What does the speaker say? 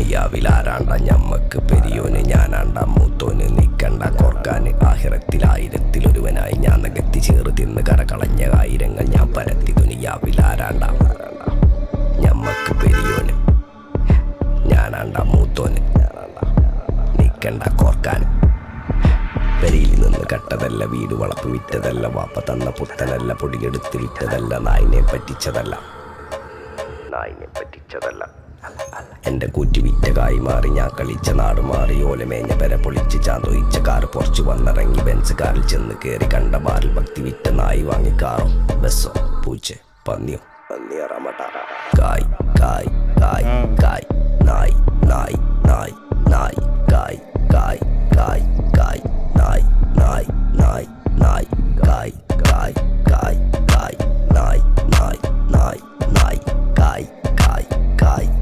ദുനിയാവിലാരാണ്ട ഞമ്മക്ക് പെരിയോന് ഞാനാണ്ട മൂത്തോന് നിക്കണ്ട കോർക്കാന് ആഹിറത്തിലായിരത്തിലൊരുവനായി ഞാൻ നികത്തി ചേറ് തിന്ന് കരകളഞ്ഞ ആയിരങ്ങൾ ഞാൻ പരത്തി ദുനിയാവിലാരാണ്ട ഞമ്മക്ക് പെരിയോന് ഞാനാണ്ട മൂത്തോന് നിക്കണ്ട കോർക്കാന് പെരിയിൽ നിന്ന് കട്ടതല്ല വീട് വളപ്പ് വിറ്റതല്ല വാപ്പ തന്ന പുത്തനല്ല പൊടിയെടുത്ത് വിറ്റതല്ല നായിനെ പറ്റിച്ചതല്ല എന്റെ കൂറ്റി വിറ്റ കായി മാറി ഞാൻ കളിച്ച നാട് മാറി ഓലമേഞ്ഞ പെര പൊളിച്ച് ചാന്തൊയിച്ച കാറ് പൊറച്ചു വന്നിറങ്ങി ബെൻസ് കാറിൽ ചെന്ന് കയറി കണ്ട ബാറിൽ ഭക്തി വിറ്റ നായി വാങ്ങി കാറോ ബസ്സോ പൂച്ച പന്നിയോ കായ് കായ്